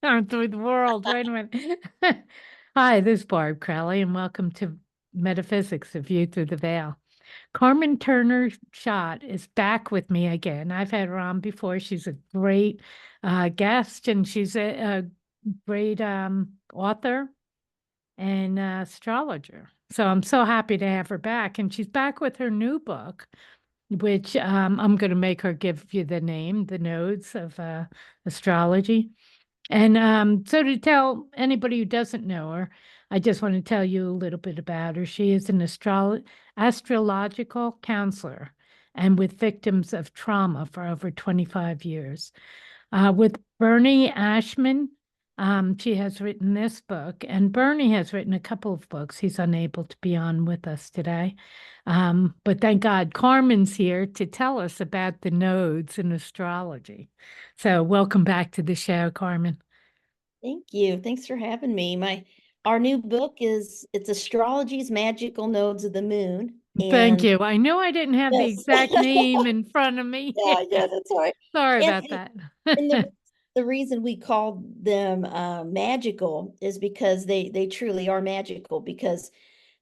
through the world. Wait a minute. Hi, this is Barb Crowley, and welcome to Metaphysics, A View Through the Veil. Carmen Turner-Schott is back with me again. I've had her on before. She's a great guest, and she's a great author and astrologer. So I'm so happy to have her back. And she's back with her new book, which I'm going to make her give you the name, The Nodes of Astrology. And so to tell anybody who doesn't know her, I just want to tell you a little bit about her. She is an astrological counselor and with victims of trauma for over 25 years. With Bernie Ashman, she has written this book, and Bernie has written a couple of books. He's unable to be on with us today. But thank God Carmen's here to tell us about the nodes in astrology. So welcome back to the show, Carmen. Thank you. Thanks for having me. Our new book it's Astrology's Magical Nodes of the Moon. Thank And you. I know I didn't have the yes. exact name in front of me. Yeah, that's right. Sorry And, about that. and the reason we called them magical is because they truly are magical because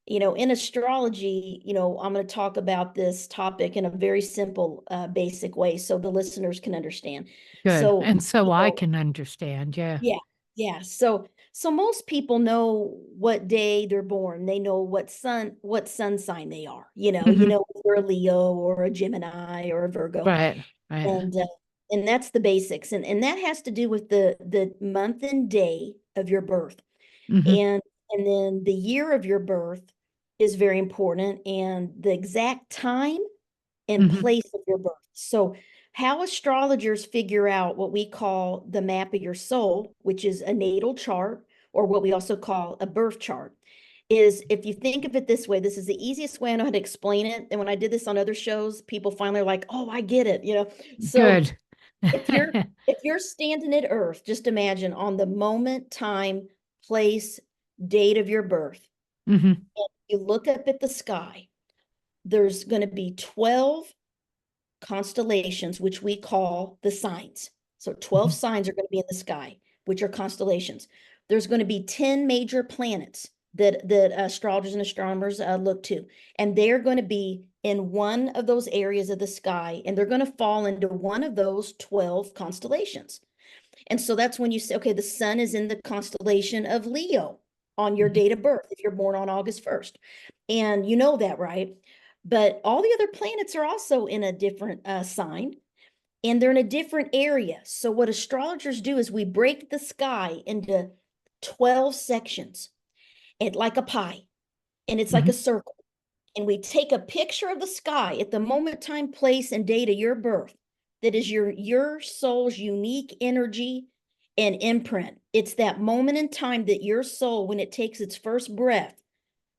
in astrology, I'm going to talk about this topic in a very simple, basic way so the listeners can understand. Good. So, And so I can understand. Yeah. yeah, yeah. So most people know what day they're born. They know what sun sign they are. Mhm. If they're a Leo or a Gemini or a Virgo, Right. Right. and uh, and that's the basics. And that has to do with the month and day of your birth, Hmm. and and then the year of your birth is very important, and the exact time and Hmm. place of your birth. So, how astrologers figure out what we call the map of your soul, which is a natal chart, or what we also call a birth chart, is if you think of it this way, this is the easiest way I know how to explain it. And when I did this on other shows, people finally are like, "Oh, I get it." So, Good. if you're if you're standing at Earth, just imagine on the moment, time, place, date of your birth, Hmm. and you look up at the sky, there's going to be 12 constellations, which we call the signs. So 12 signs are going to be in the sky, which are constellations. There's going to be 10 major planets that astrologers and astronomers look to, and they're going to be in one of those areas of the sky, and they're going to fall into one of those 12 constellations. And so that's when you say, okay, the sun is in the constellation of Leo on your date of birth if you're born on August 1st. And you know that, right? But all the other planets are also in a different sign, and they're in a different area. So what astrologers do is we break the sky into 12 sections, like a pie, and it's like a Hmm. circle. And we take a picture of the sky at the moment, time, place, and date of your birth. That is your soul's unique energy and imprint. It's that moment in time that your soul, when it takes its first breath,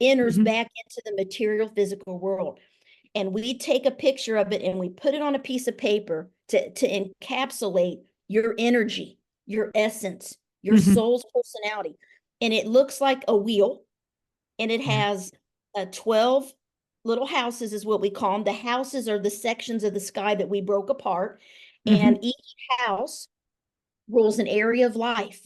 enters Hmm. back into the material physical world. And we take a picture of it and we put it on a piece of paper to encapsulate your energy, your essence, your Hmm. soul's personality. And it looks like a wheel, and it Yeah. has 12 little houses, is what we call them. The houses are the sections of the sky that we broke apart. And Hmm. each house rules an area of life: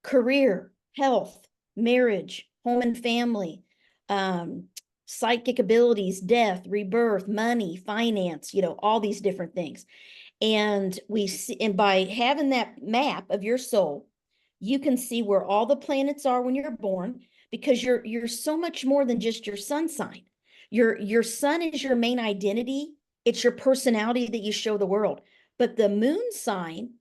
career, health, marriage, home and family, um, psychic abilities, death, rebirth, money, finance, all these different things. And we see, and by having that map of your soul, you can see where all the planets are when you're born, because you're so much more than just your sun sign. Your sun is your main identity. It's your personality that you show the world. But the moon sign,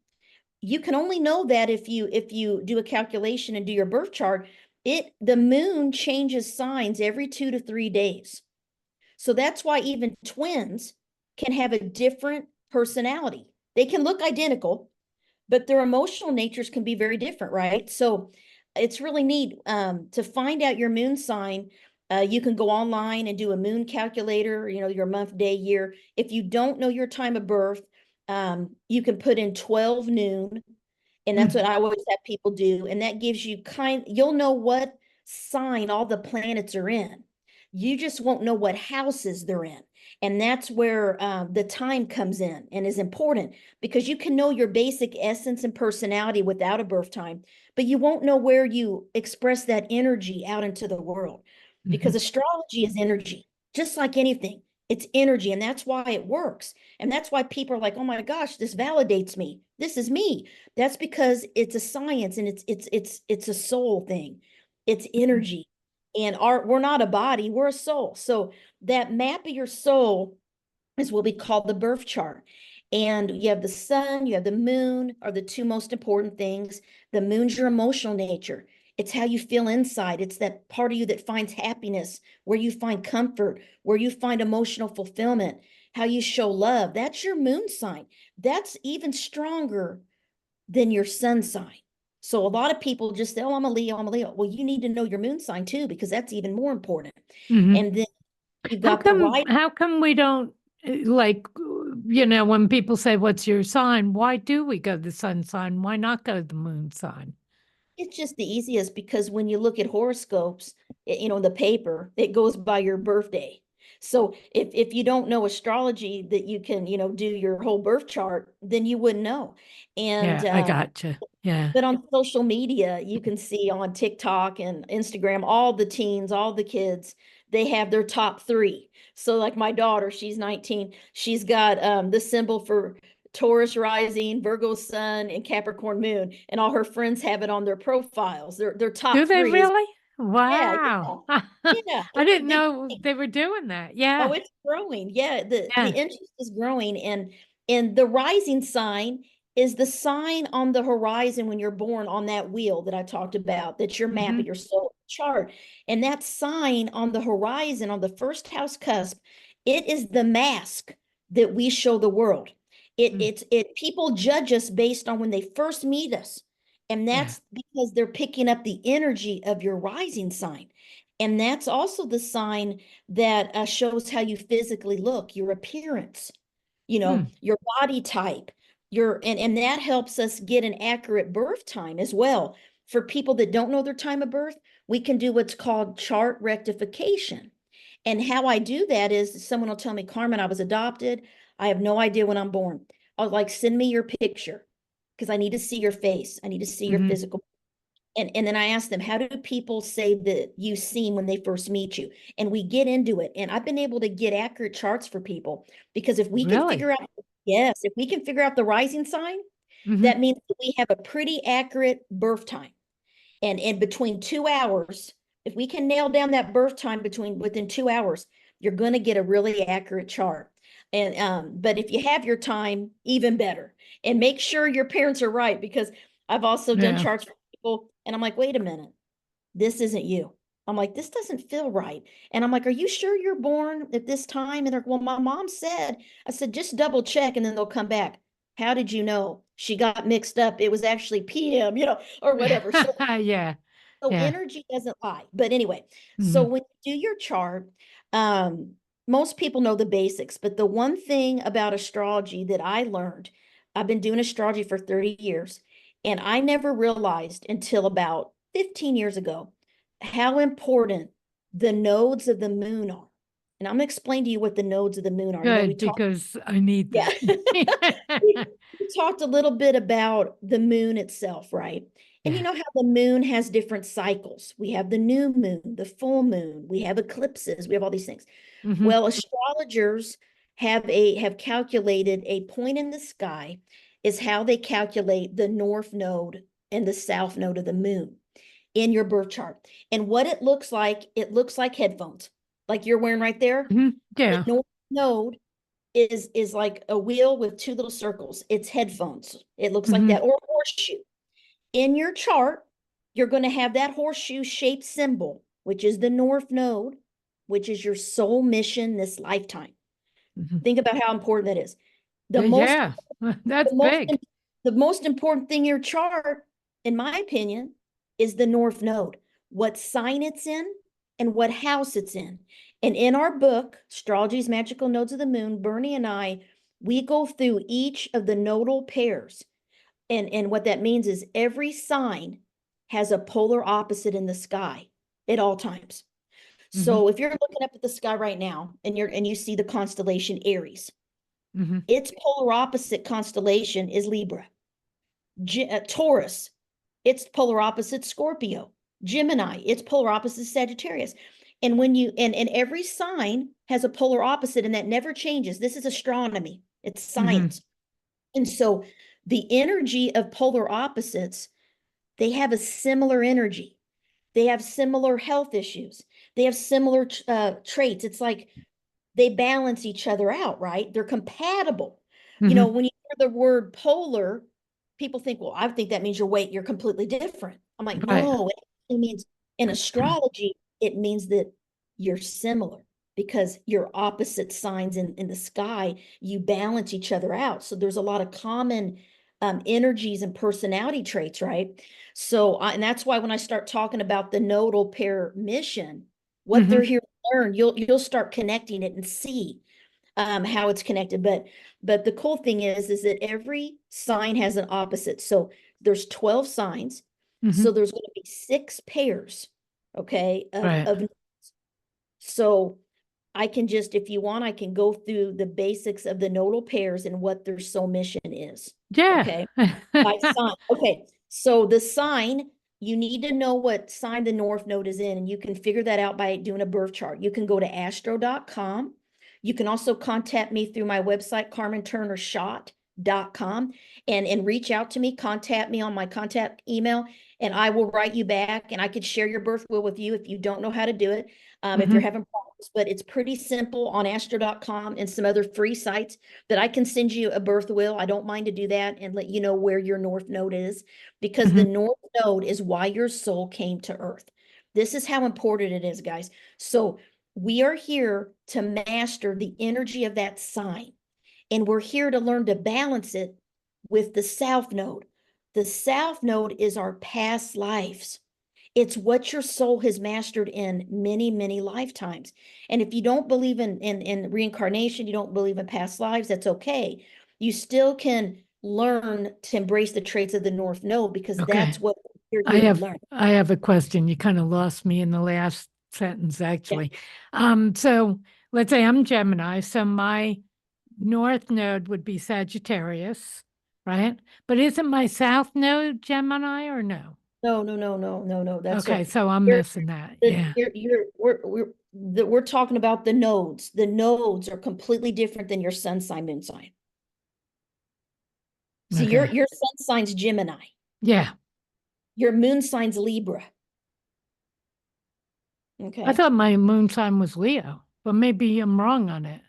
you can only know that if you do a calculation and do your birth chart. The moon changes signs every 2 to 3 days. So that's why even twins can have a different personality. They can look identical, but their emotional natures can be very different, right? So it's really neat to find out your moon sign. You can go online and do a moon calculator, your month, day, year. If you don't know your time of birth, you can put in 12 noon, and that's what Hmm. I always have people do. And that gives you you'll know what sign all the planets are in. You just won't know what houses they're in. And that's where the time comes in and is important, because you can know your basic essence and personality without a birth time, but you won't know where you express that energy out into the world, because Mhm. astrology is energy, just like anything. It's energy, and that's why it works. And that's why people are like, oh my gosh, this validates me. This is me. That's because it's a science, and it's a soul thing. It's Mhm. energy. And we're not a body, we're a soul. So that map of your soul is what we call the birth chart. And you have the sun, you have the moon, are the two most important things. The moon's your emotional nature. It's how you feel inside. It's that part of you that finds happiness, where you find comfort, where you find emotional fulfillment, how you show love. That's your moon sign. That's even stronger than your sun sign. So a lot of people just say, oh, I'm a Leo, I'm a Leo. Well, you need to know your moon sign too, because that's even more important. Mhm. And then you've got the right. How come we don't like, when people say, what's your sign? Why do we go the sun sign? Why not go the moon sign? It's just the easiest, because when you look at horoscopes, the paper, it goes by your birthday. So if you don't know astrology, that you can, do your whole birth chart, then you wouldn't know. And Yeah, I gotcha. Yeah. but on social media, you can see on TikTok and Instagram, all the teens, all the kids, they have their top three. So like my daughter, she's 19. She's got the symbol for Taurus rising, Virgo sun, and Capricorn moon. And all her friends have it on their profiles. Their Do top they three is, really? yeah, Wow. yeah, I yeah. It's a didn't big know thing. they were doing that. Oh, Yeah. it's growing. Yeah, the Yeah. interest is growing, and the rising sign is the sign on the horizon when you're born, on that wheel that I talked about, that's your map of Hmm. your soul chart. And that sign on the horizon, on the first house cusp, it is the mask that we show the world. It people judge us based on when they first meet us. And Yeah. that's because they're picking up the energy of your rising sign. And that's also the sign that shows how you physically look, your appearance, Hmm. your body type, and that helps us get an accurate birth time as well. For people that don't know their time of birth, we can do what's called chart rectification. And how I do that is, someone will tell me, Carmen, I was adopted. I have no idea when I'm born. I'll like, send me your picture, because I need to see your face. I need to see your Hmm. physical. And then I asked them, how do people say that you seem when they first meet you? And we get into it. And I've been able to get accurate charts for people, because if we can Really? figure out, yes, if we can figure out the rising sign, Hmm. that means that we have a pretty accurate birth time. And in between 2 hours, if we can nail down that birth time within 2 hours, you're going to get a really accurate chart. And but if you have your time, even better. And make sure your parents are right, because I've also done Yeah. charts for people, and I'm like, wait a minute, this isn't you. I'm like, this doesn't feel right. And I'm like, are you sure you're born at this time? And they're like, well, my mom said. I said, just double check, and then they'll come back. How did you know? She got mixed up. It was actually PM, or whatever. So Yeah. so Yeah. energy doesn't lie. But anyway, so Hmm. when you do your chart, um, most people know the basics, but the one thing about astrology that I learned, I've been doing astrology for 30 years, and I never realized until about 15 years ago how important the nodes of the moon are. And I'm going to explain to you what the nodes of the moon are. We Good, talked, because I need yeah. that. We talked a little bit about the moon itself, right? And you Yeah. know how the moon has different cycles. We have the new moon, the full moon, we have eclipses, we have all these things. Hmm. Well, astrologers have calculated a point in the sky is how they calculate the north node and the south node of the moon in your birth chart. And what it looks like headphones, like you're wearing right there. Hmm. The Yeah. north node is like a wheel with two little circles. It's headphones. It looks like Hmm. that, or a horseshoe. In your chart, you're going to have that horseshoe shaped symbol, which is the north node, which is your soul mission this lifetime. Hmm. Think about how important that is. The most Yeah. That's the most big. the most important thing in your chart, in my opinion, is the north node, what sign it's in and what house it's in. And in our book, Astrology's Magical Nodes of the Moon, Bernie and I, we go through each of the nodal pairs. And what that means is every sign has a polar opposite in the sky at all times. So if you're looking up at the sky right now and you see the constellation Aries, its polar opposite constellation is Libra. Taurus, its polar opposite Scorpio. Gemini, its polar opposite Sagittarius. And when you and every sign has a polar opposite, and that never changes. This is astronomy, it's science. And so the energy of polar opposites, they have a similar energy. They have similar health issues. They have similar traits. It's like they balance each other out, right? They're compatible. You know, when you hear the word polar, people think, well, I think that means you're completely different. I'm like, Right. no, it means in astrology, it means that you're similar because you're opposite signs in the sky, you balance each other out. So there's a lot of common energies and personality traits, right? So, and that's why when I start talking about the nodal pair mission, what they're here to learn, you'll start connecting it and see how it's connected. But the cool thing is that every sign has an opposite. So there's 12 signs. So there's going to be 6 pairs, okay, Right. of so I can just, if you want, I can go through the basics of the nodal pairs and what their soul mission is. Yeah. Okay. By sign. Okay. So the sign, you need to know what sign the North Node is in, and you can figure that out by doing a birth chart. You can go to astro.com. You can also contact me through my website, carmenturnerschott.com, and reach out to me, contact me on my contact email, and I will write you back, and I could share your birth will with you if you don't know how to do it. If you're having problems, but it's pretty simple on astro.com and some other free sites that I can send you a birth will. I don't mind to do that and let you know where your North Node is, because the North Node is why your soul came to Earth. This is how important it is, guys. So we are here to master the energy of that sign, and we're here to learn to balance it with the South Node. The South Node is our past lives. It's what your soul has mastered in many, many lifetimes. And if you don't believe in reincarnation, you don't believe in past lives, that's okay. You still can learn to embrace the traits of the North Node, because Okay. that's what you're here to learn. I have a question. You kind of lost me in the last sentence, actually. So let's say I'm Gemini, so my North Node would be Sagittarius, right? But isn't my South Node Gemini or no? No. That's Okay, so I'm you're, missing that. Yeah. we're talking about the nodes. The nodes are completely different than your sun sign, moon sign. So Okay. your sun sign's Gemini. Yeah. Your moon sign's Libra. I Okay. thought my moon sign was Leo, but maybe I'm wrong on it.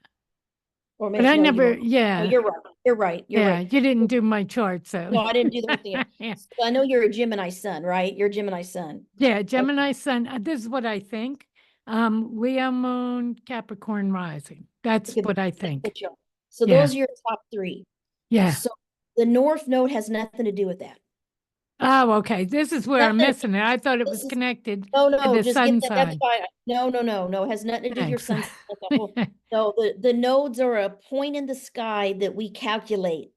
Or But maybe, I no, never, you're, no, yeah, you're right. You're right. You're yeah, right. you didn't do my chart, so No, I didn't do the whole thing. yeah. So I know you're a Gemini sun, right? You're a Gemini sun. Yeah, Okay. Gemini sun. This is what I think. Leo moon, Capricorn rising. That's Okay, what I that's think. what you are. So Yeah, those are your top 3. yeah. So the North Node has nothing to do with that. Oh, okay. This is where I'm Nothing. missing it. I thought it This was is connected to no, the just get sun that. That's sign. fine. No. It has nothing to do with your Thanks. sun sign. That's a whole, no, the nodes are a point in the sky that we calculate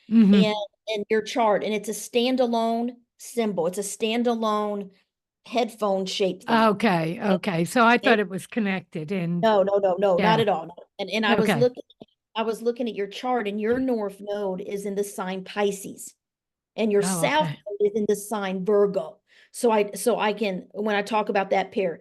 hmm in your chart, and it's a standalone symbol. It's a standalone headphone shaped thing. Okay, okay. So I Okay? thought it was connected and No, not yeah. at all. And Okay. I was looking at your chart, and your North Node is in the sign Pisces, and your Oh, South okay. Node is in the sign Virgo. So I can, when I talk about that pair,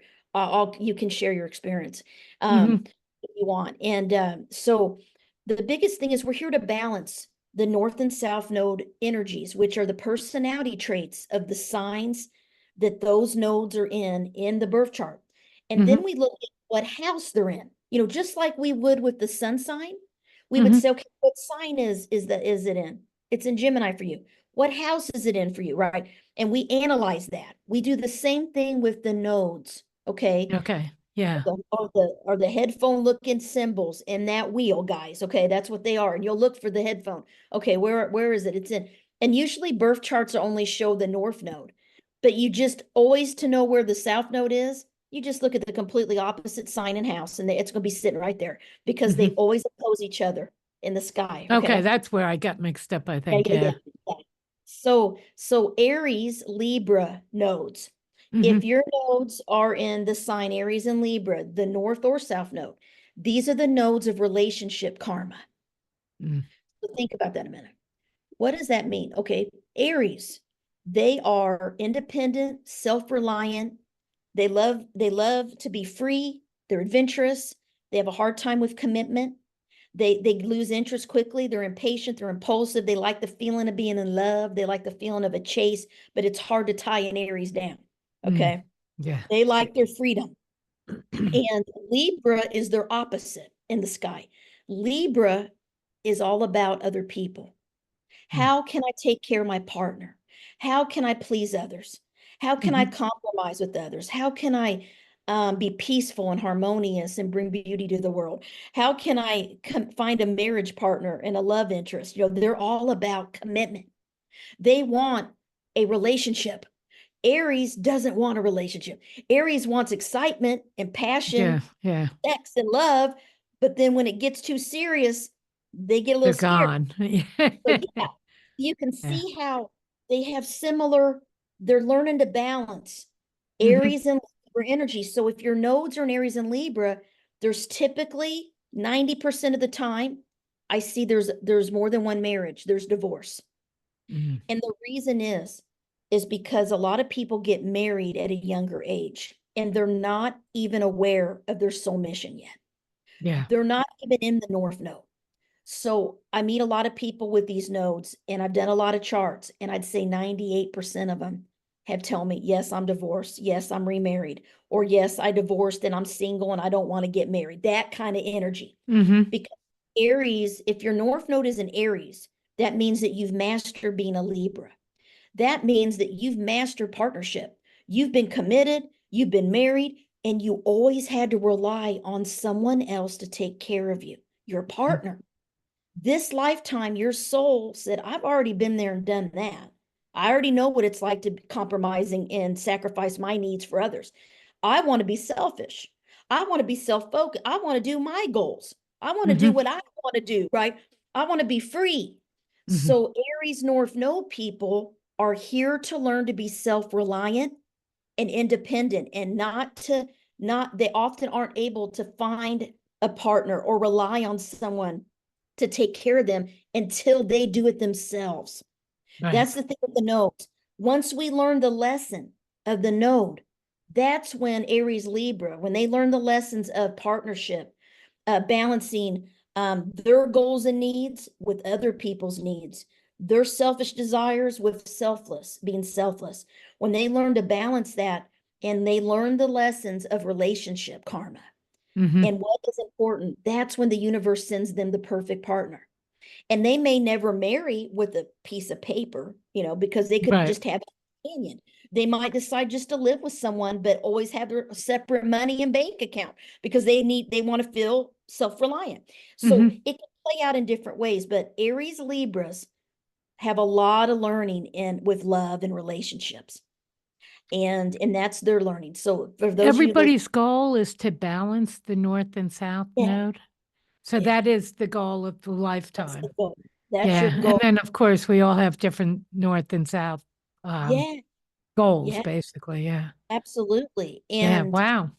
you can share your experience hmm if you want. And so the biggest thing is we're here to balance the North and South Node energies, which are the personality traits of the signs that those nodes are in the birth chart. And hmm then we look at what house they're in. You know, just like we would with the sun sign, we would hmm say, okay, what sign is it in? It's in Gemini for you. What house is it in for you, right? And we analyze that. We do the same thing with the nodes, okay? Okay. Yeah. Are the headphone looking symbols in that wheel, guys? Okay, that's what they are. And you'll look for the headphone. Okay, where is it? It's in. And usually birth charts only show the North Node, but you just always, to know where the South Node is, you just look at the completely opposite sign and house, and it's going to be sitting right there, because hmm they always oppose each other in the sky. Okay, Okay. that's where I got mixed up, I Yeah, think. yeah, Yeah. yeah. So Aries, Libra nodes. Mm-hmm. If your nodes are in the sign Aries and Libra, the North or South node, these are the nodes of relationship karma. Mm. So think about that a minute. What does that mean? Okay, Aries, they are independent, self-reliant. They love to be free. They're adventurous. They have a hard time with commitment. They lose interest quickly. They're impatient. They're impulsive. They like the feeling of being in love. They like the feeling of a chase, but it's hard to tie an Aries down. Mm. Okay. Yeah. They like their freedom. And Libra is their opposite in the sky. Libra is all about other people. Mm. How can I take care of my partner? How can I please others? How can I Mhm. compromise with others? How can I be peaceful and harmonious and bring beauty to the world? How can I find a marriage partner and a love interest? You know, they're all about commitment. They want a relationship. Aries doesn't want a relationship. Aries wants excitement and Yeah. passion, Yeah. sex and love, but then when it gets too serious, they get a little They're scared. gone. So yeah, you can Yeah. see how they have similar, they're learning to balance Hmm. Aries and Libra energy. So if your nodes are in Aries and Libra, there's typically 90% of the time, I see there's more than one marriage, there's divorce. Mm. And the reason is because a lot of people get married at a younger age and they're not even aware of their soul mission yet. Yeah. They're not even in the North Node. So I meet a lot of people with these nodes and I've done a lot of charts and I'd say 98% of them have told me, yes, I'm divorced. Yes, I'm remarried. Or yes, I divorced and I'm single and I don't want to get married. That kind of energy. Hmm. Because Aries, if your North Node is in Aries, that means that you've mastered being a Libra. That means that you've mastered partnership. You've been committed, you've been married, and you always had to rely on someone else to take care of you, your partner. This lifetime, your soul said, I've already been there and done that. I already know what it's like to be compromising and sacrifice my needs for others. I want to be selfish. I want to be self-focused. I want to do my goals. I want to do Hmm. what I want to do, right? I want to be free. Hmm. So Aries North Node people are here to learn to be self-reliant and independent and not they often aren't able to find a partner or rely on someone to take care of them until they do it themselves. Right. That's the thing with the nodes. Once we learn the lesson of the node, that's when Aries Libra, when they learn the lessons of partnership, balancing their goals and needs with other people's needs, their selfish desires with being selfless. When they learn to balance that and they learn the lessons of relationship karma Hmm. and what is important, that's when the universe sends them the perfect partner. And they may never marry with a piece of paper, you know, because they could Right. just have a companion. They might decide just to live with someone, but always have their separate money and bank account because they want to feel self-reliant. So Hmm. it can play out in different ways, but Aries Libras have a lot of learning in with love and relationships. And that's their learning. So for those of you listening, Everybody's goal is to balance the North and South yeah, node. So yeah, that is the goal of the that's the lifetime. goal. That's your Yeah. And goal. then, of course, we all have different North and South um, Yeah, goals, yeah, basically. Yeah. absolutely. Yeah. And Wow.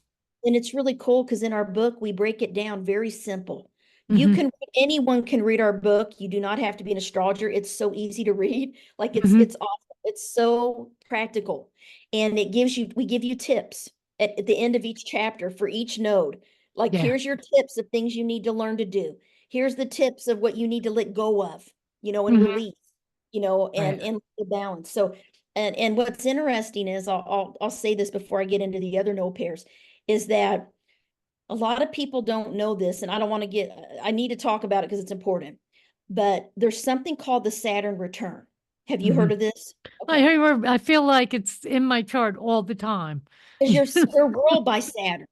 it's really cool because in our book, we break it down very simple. Hmm. Anyone can read our book. You do not have to be an astrologer. It's so easy to read. Like Hmm. it's awesome. It's so practical. And we give you tips at the end of each chapter for each node. Like Yeah. here's your tips of things you need to learn to do. Here's the tips of what you need to let go of, and Hmm. release, Right. and the balance. So and what's interesting is I'll say this before I get into the other node pairs is that a lot of people don't know this, and I don't want to I need to talk about it because it's important. But there's something called the Saturn return. Have you Hmm. heard of this? I Okay. I feel like it's in my chart all the time. Because you're ruled by Saturn.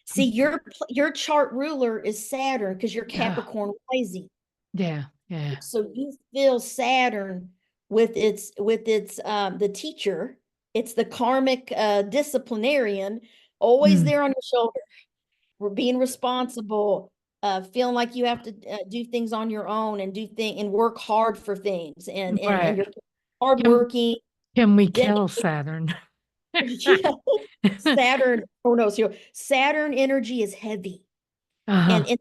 See, your chart ruler is Saturn because you're Yeah. Capricorn rising. Yeah. Yeah. So you feel Saturn with its the teacher. It's the karmic disciplinarian, always Mm. there on your shoulder. We're being responsible, feeling like you have to do things on your own and and work hard for things, and Right. you're Can hardworking, can we kill dedicated. Saturn? Yeah. Saturn, oh no, so Saturn energy is heavy. Uh-huh. And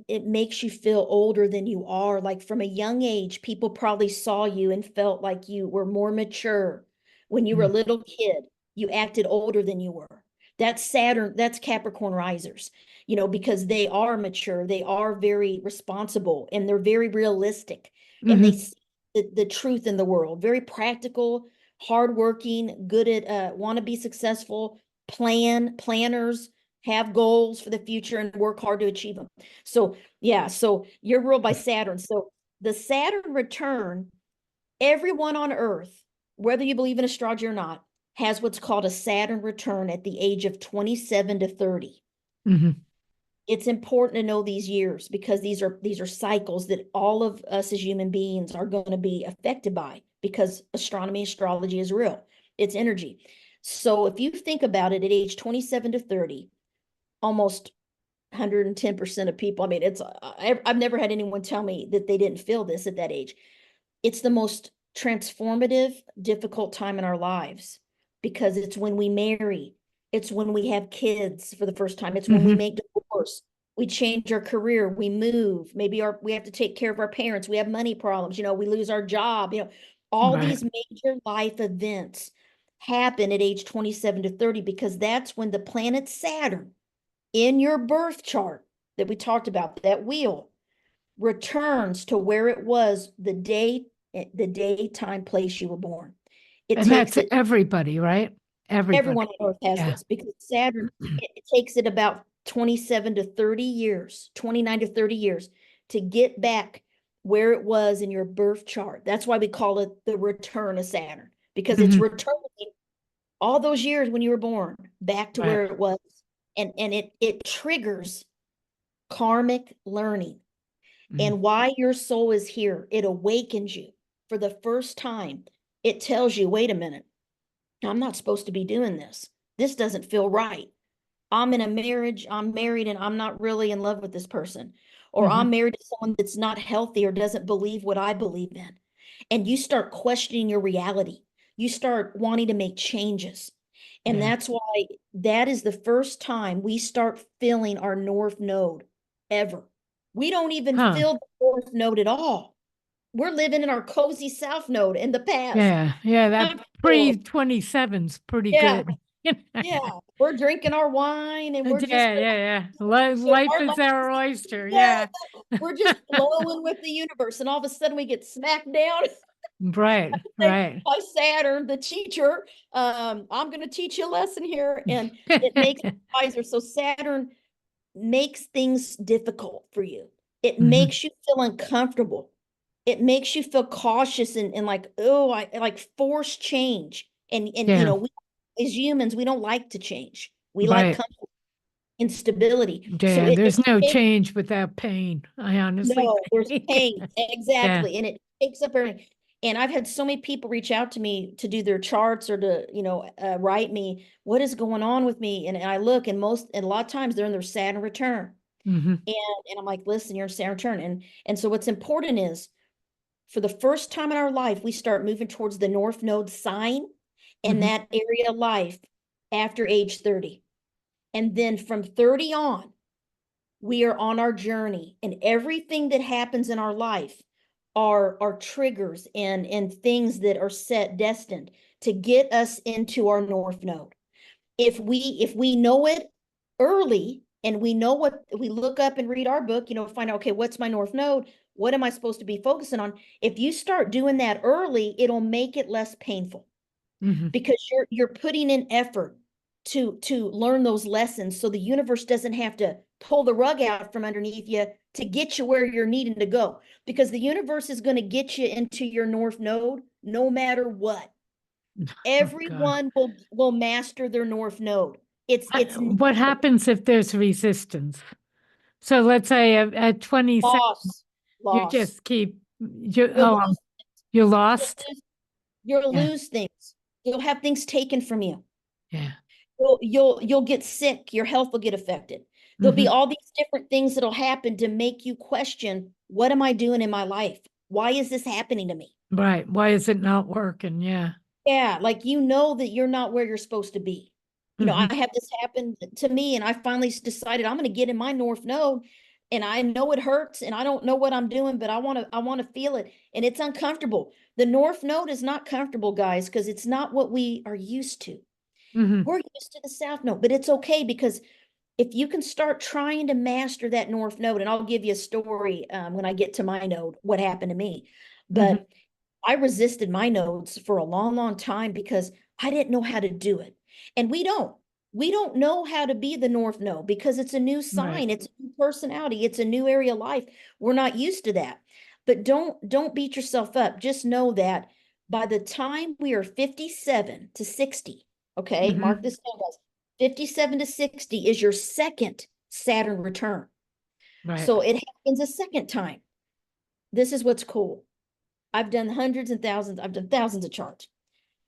it makes you feel older than you are. Like from a young age, people probably saw you and felt like you were more mature. When you were a Mm. little kid, you acted older than you were. That's Saturn, that's Capricorn risers, because they are mature, they are very responsible, and they're very realistic, and they Hmm. see the truth in the world, very practical, hardworking, good at want to be successful, planners, have goals for the future and work hard to achieve them. So, yeah, so you're ruled by Saturn. So, the Saturn return, everyone on Earth, whether you believe in astrology or not, has what's called a Saturn return at the age of 27 to 30. Hmm. It's important to know these years because these are cycles that all of us as human beings are going to be affected by because astronomy, astrology is real. It's energy. So if you think about it at age 27 to 30, almost 110% of people. I mean, I've never had anyone tell me that they didn't feel this at that age. It's the most transformative, difficult time in our lives because it's when we marry, it's when we have kids for the first time, it's when we Hmm. make divorce, we change our career, we move, maybe we have to take care of our parents, we have money problems, we lose our job, all Right. these major life events happen at age 27 to 30 because that's when the planet Saturn in your birth chart that we talked about, that wheel returns to where it was the day, time, place you were born. It And takes that's it, everybody, right? everyone Everybody. on Earth has Yeah. this because Saturn, it takes it about 27 to 30 years, 29 to 30 years to get back where it was in your birth chart. That's why we call it the return of Saturn because it's Hmm. returning all those years when you were born back to Right. where it was. And it triggers karmic learning Mm. and why your soul is here. It awakens you for the first time. It tells you, wait a minute, I'm not supposed to be doing this. This doesn't feel right. I'm in a marriage, I'm married, and I'm not really in love with this person. Or Hmm. I'm married to someone that's not healthy or doesn't believe what I believe in. And you start questioning your reality. You start wanting to make changes. And Yeah. that's why that is the first time we start feeling our north node ever. We don't even Huh. feel the north node at all. We're living in our cozy south node in the past. Yeah. Yeah. That I'm pre feeling- 27's pretty Yeah, good. yeah. We're drinking our wine and we're just Yeah. Yeah. Yeah. Life our is life our is, oyster. yeah, Yeah. we're just flowing with the universe. And all of a sudden we get smacked down Right. Right. by Saturn, the teacher. I'm going to teach you a lesson here. And it makes you wiser. So Saturn makes things difficult for you. It Hmm. makes you feel uncomfortable. It makes you feel cautious and like, oh, I like force change. And Yeah. we as humans, we don't like to change. We like Right. comfort and stability. So Yeah. There's no change without pain. I honestly no, there's think. pain. Yeah. Exactly. And it takes up everything. And I've had so many people reach out to me to do their charts or to, write me, what is going on with me? And I look and a lot of times they're in their Saturn return. Hmm. And I'm like, listen, you're in Saturn return. And so what's important is for the first time in our life, we start moving towards the North Node sign and Hmm. that area of life after age 30. And then from 30 on, we are on our journey, and everything that happens in our life are triggers and things that are set destined to get us into our north node. If we know it early and we know what we look up and read our book, find out, okay, what's my north node, what am I supposed to be focusing on? If you start doing that early, it'll make it less painful Hmm. because you're putting in effort to learn those lessons so the universe doesn't have to pull the rug out from underneath you to get you where you're needing to go, because the universe is going to get you into your north node no matter what. Oh God. Everyone will master their north node. It's What happens if there's resistance? So let's say at 27, loss, you loss. just keep You'll lose, you you'll lost. lose, you'll Yeah. lose things. You'll have things taken from you. Yeah. You'll get sick, your health will get affected. There'll be Hmm. all these different things that'll happen to make you question, what am I doing in my life? Why is this happening to me? Right. Why is it not working? Yeah. Yeah, like you know that you're not where you're supposed to be. You know, Hmm. I had this happen to me and I finally decided I'm going to get in my North Node and I know it hurts and I don't know what I'm doing, but I want to feel it and it's uncomfortable. The North Node is not comfortable, guys, because it's not what we are used to. Hmm. We're used to the South Node, but it's okay because if you can start trying to master that North Node, and I'll give you a story when I get to my node, what happened to me. Hmm. But I resisted my nodes for a long, long time because I didn't know how to do it. And we don't know how to be the North Node because it's a new Right. sign, it's a new personality, it's a new area of life. We're not used to that. But don't beat yourself up. Just know that by the time we are 57 to 60, okay, mark Hmm. this down, guys. 57 to 60 is your second Saturn return. Right. So it happens a second time. This is what's cool. I've done hundreds and thousands, I've done thousands of charts.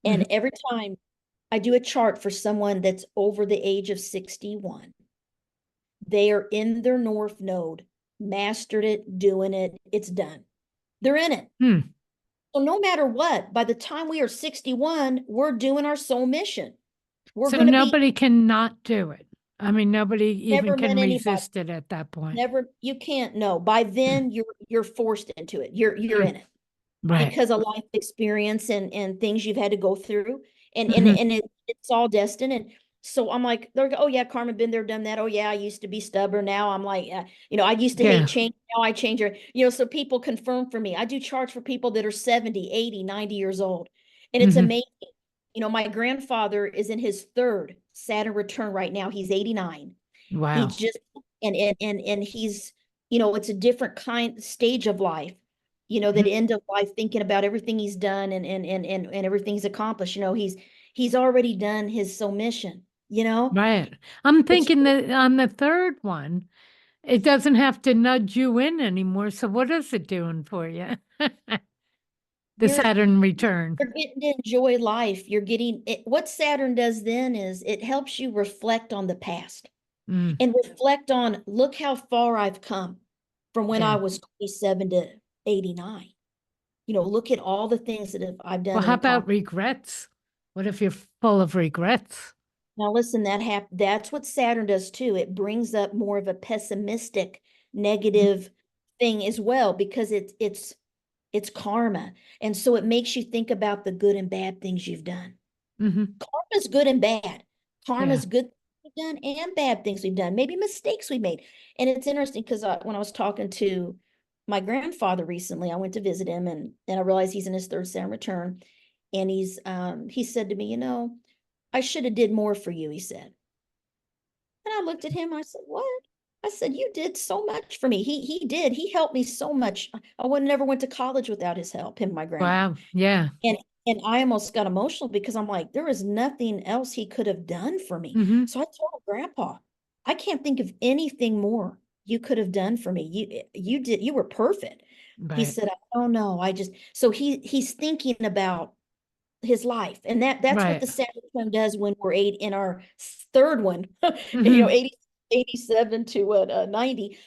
And Hmm. every time I do a chart for someone that's over the age of 61, they are in their North Node, mastered it, doing it, it's done. They're in it. Hmm. So no matter what, by the time we are 61, we're doing our soul mission. We're So going to be nobody can not do it. I mean, nobody even never met can anybody. resist it at that point. Never, you can't know. By then you're forced into it. You're Mm. in it. Right. Because of life experience and things you've had to go through and and Hmm. and it's all destined. And so I'm like, they're oh yeah, Carmen, been there, done that. Oh yeah, I used to be stubborn. Now I'm like, I used to hate Yeah. change. Now I change her. So people confirm for me. I do charts for people that are 70, 80, 90 years old, and it's Hmm. amazing. My grandfather is in his third Saturn return right now. He's 89. He Wow. just and he's, it's a different kind stage of life, that Mhm. end of life, thinking about everything he's done and everything he's accomplished. He's already done his soul mission, Right. I'm it's thinking that on the third one, it doesn't have to nudge you in anymore. So what is it doing for you? The you're Saturn return. you're getting to enjoy life. You're getting it. What Saturn does then is it helps you reflect on the past Mm. and reflect on, look how far I've come from when Yeah. I was 27 to 89. Look at all the things that I've Well, done and how about accomplished. regrets? What if you're full of regrets? Now listen, that's what Saturn does too. It brings up more of a pessimistic, negative thing as well because it's karma. And so it makes you think about the good and bad things you've done. Mm-hmm. Karma's good and bad. Yeah. Karma's good things we've done and bad things we've done, maybe mistakes we made. And it's interesting because when I was talking to my grandfather recently, I went to visit him and I realized he's in his third Saturn return. And he said to me, I should have did more for you, he said. And I looked at him, I said, what? I said, you did so much for me. He did. He helped me so much. I would never went to college without his help, him, and my grandma. Wow. Yeah. And and I almost got emotional because I'm like, there is nothing else he could have done for me. Mm-hmm. So I told Grandpa, I can't think of anything more you could have done for me. You were perfect. He Right. said, I don't know. So he's thinking about his life. And that's what Right. the Saturn return does when we're in our third one, Mm-hmm. 80, 87 to what 90.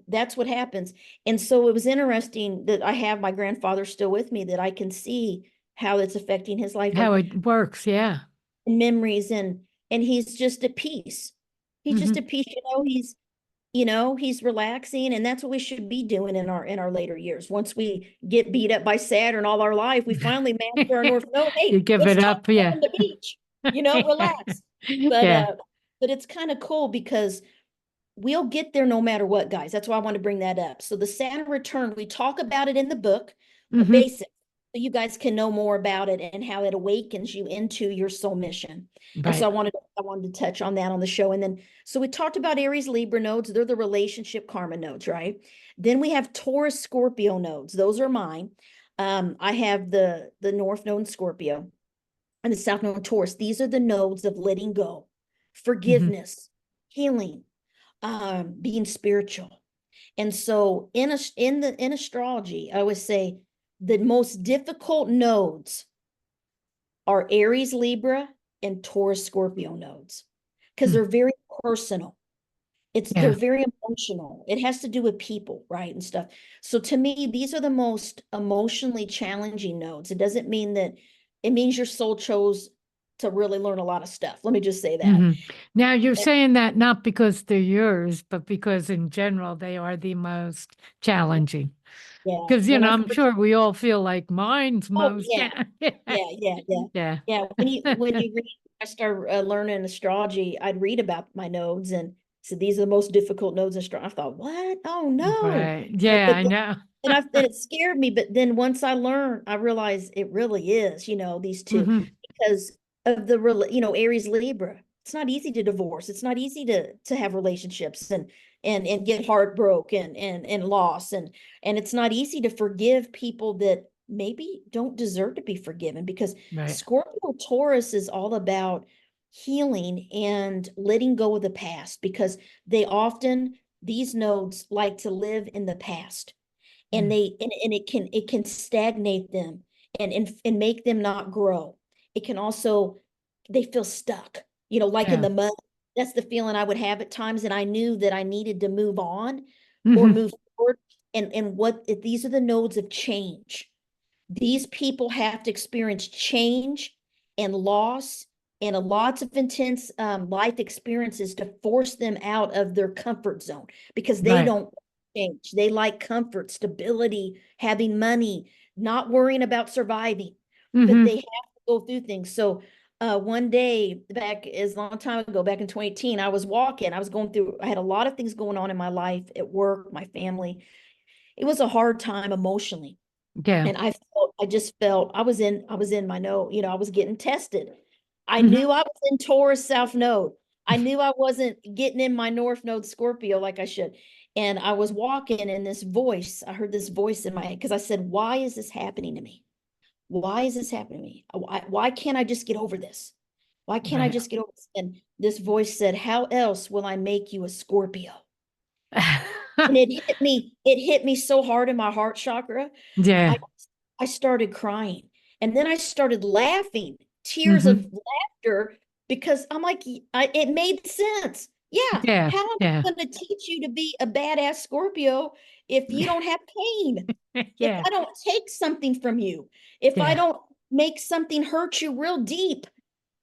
That's what happens. And so it was interesting that I have my grandfather still with me, that I can see how it's affecting his life, How like it works. Yeah. memories, and he's just at peace. He's just Mm-hmm. at peace, he's relaxing, and that's what we should be doing in our later years. Once we get beat up by Saturn all our life, we finally master our North Node. You Hey, give let's it talk up. Yeah. on the beach, relax. But Yeah. uh, but it's kind of cool because we'll get there no matter what, guys. That's why I want to bring that up. So the Saturn return, we talk about it in the book, Mm-hmm. basic, so you guys can know more about it and how it awakens you into your soul mission. And so Right. I wanted to touch on that on the show. And then so we talked about Aries Libra nodes. They're the relationship karma nodes, right? Then we have Taurus Scorpio nodes. Those are mine. I have the North Node in Scorpio and the South Node in Taurus. These are the nodes of letting go, Mm-hmm. forgiveness, healing, being spiritual. And so in astrology, I would say the most difficult nodes are Aries Libra and Taurus Scorpio nodes because Mm. they're very personal. They're Yeah. very emotional. It has to do with people, right? And stuff. So to me, these are the most emotionally challenging nodes. It doesn't mean that it means your soul chose to really learn a lot of stuff. Let me just say that. Now you're And- saying that not because they're yours, but because in general they are the most challenging. yeah. Because, When I I'm first, sure we all feel like mine's oh most yeah, yeah, yeah, yeah, Yeah. yeah. When you read, I started learning astrology. I'd read about my nodes and said these are the most difficult nodes in astrology. I thought, what? Oh no! Right. Yeah, But I know. and it scared me. But then once I learned, I realized it really is. These two Hmm. because of the Aries Libra. It's not easy to divorce. It's not easy to have relationships and get heartbroken and loss and it's not easy to forgive people that maybe don't deserve to be forgiven because Right. Scorpio Taurus is all about healing and letting go of the past because these nodes like to live in the past and Mm. it can stagnate them and make them not grow. It can also they feel stuck, like in Yeah. the mud. That's the feeling I would have at times, and I knew that I needed to move on or Hmm. move forward. And what if these are the nodes of change? These people have to experience change and loss and lots of intense life experiences to force them out of their comfort zone because they Right. don't change. They like comfort, stability, having money, not worrying about surviving, but they Hmm. have to go through things. So one day back as long time ago, back in 2018, I was walking, I had a lot of things going on in my life at work, my family. It was a hard time emotionally. Yeah. And I just felt I was in my node, I was getting tested. I Hmm. knew I was in Taurus South Node. I knew I wasn't getting in my North Node Scorpio like I should. And I was walking and I heard this voice in my head because I said, why is this happening to me? Why is this happening to me? Why can't I just get over this? Why can't I Right. just get over this? And this voice said, how else will I make you a Scorpio? And it hit me so hard in my heart chakra. Yeah. I I started crying. And then I started laughing, tears of Hmm. laughter, because I'm like, it made sense. Yeah. Yeah. How am Yeah. I going to teach you to be a badass Scorpio if you don't have pain? If Yeah. I don't take something from you, if I Yeah. don't make something hurt you real deep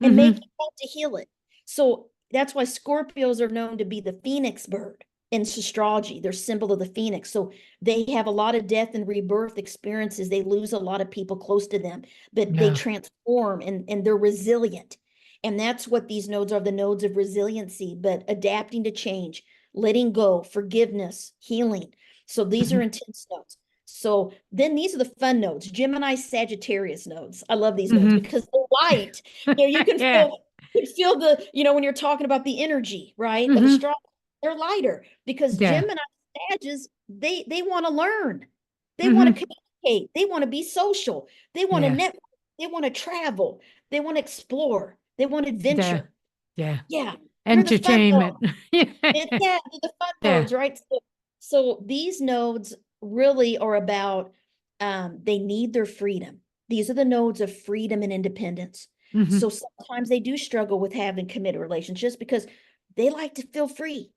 and make Hmm. you want to heal it. So that's why Scorpios are known to be the phoenix bird in astrology. They're symbol of the phoenix. So they have a lot of death and rebirth experiences. They lose a lot of people close to them, but they Yeah. transform and they're resilient. And that's what these nodes are, the nodes of resiliency, but adapting to change, letting go, forgiveness, healing. So these are Hmm. intense nodes. So then these are the fun nodes, Gemini, Sagittarius nodes. I love these nodes Hmm. because they're light. You can Yeah. feel when you're talking about the energy, right, of Hmm. astrology, they're lighter because Yeah. Gemini Sages, they want to learn. They want to Hmm. communicate. They want to be social. They want to Yeah. network. They want to travel. They want to explore. They want Yeah. adventure. Yeah. Yeah, they're the fun nodes. Entertainment. Yeah, they're the fun Yeah. nodes, right? So these nodes really are about they need their freedom. These are the nodes of freedom and independence. Hmm. So sometimes they do struggle with having committed relationships because they like to feel free.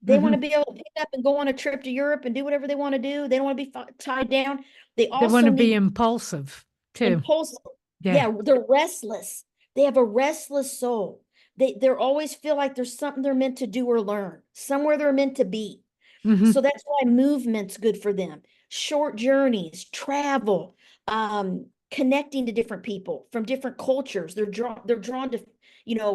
They want to Hmm. be able to pick up and go on a trip to Europe and do whatever they want to do. They don't want to be tied down. They They want also to be need impulsive too. impulsive. Yeah. Yeah, they're restless. They have a restless soul. They're always feel like there's something they're meant to do or learn, somewhere they're meant to be. So Hmm. that's why movement's good for them. Short journeys, travel, connecting to different people from different cultures. They're drawn to,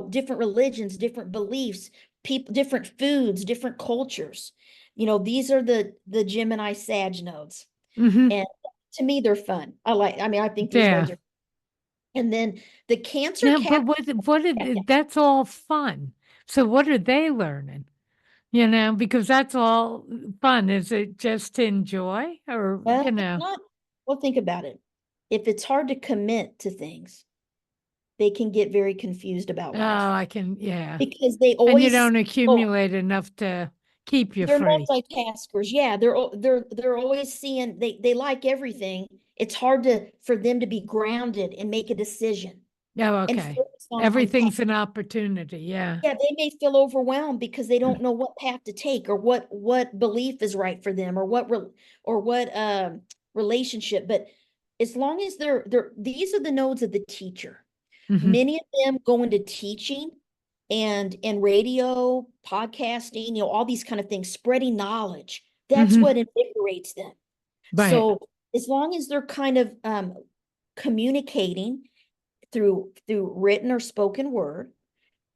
different religions, different beliefs, people, different foods, different cultures. These are the Gemini Sag nodes. Hmm. And to me, they're fun. I think these Yeah. nodes are. And then the Cancer Now, Cap. but what Yeah, yeah. that's all fun. So what are they learning? Because that's all fun. Is it just to enjoy or, It's not. Well, think about it. If it's hard to commit to things, they can get very confused about oh, life I can, yeah. because they And you always don't oh, accumulate enough to keep you they're free. multitaskers. Yeah, they're always seeing they like everything. It's hard for them to be grounded and make a decision Oh, and okay. focus on Everything's an opportunity. Yeah. yeah, they may feel overwhelmed because they don't know what path to take or what belief is right for them or what relationship. But as long as these are the nodes of the teacher. Hmm. Many of them go into teaching and radio, podcasting, all these kind of things, spreading knowledge. That's Hmm. what invigorates them. Right. So as long as they're kind of communicating through written or spoken word,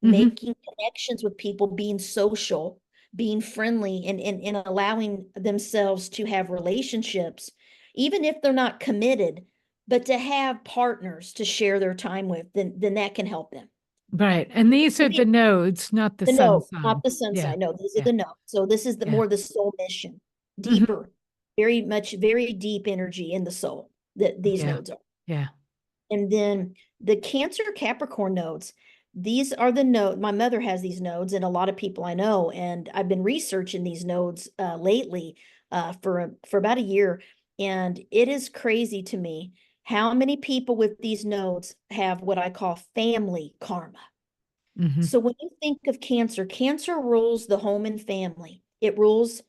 Hmm. making connections with people, being social, being friendly, and allowing themselves to have relationships, even if they're not committed, but to have partners to share their time with, then that can help them. Right. And these are the nodes, not the The sun note, not sign. the sun Yeah. sign. No, these are Yeah. the note. So this is the Yeah. more the soul mission, Hmm. deeper, very much, very deep energy in the soul that these Yeah. nodes are. Yeah. And then the Cancer Capricorn nodes, these are the node. My mother has these nodes, and a lot of people I know. And I've been researching these nodes lately for about a year. And it is crazy to me how many people with these nodes have what I call family karma. Hmm. So when you think of Cancer, Cancer rules the home and family. It rules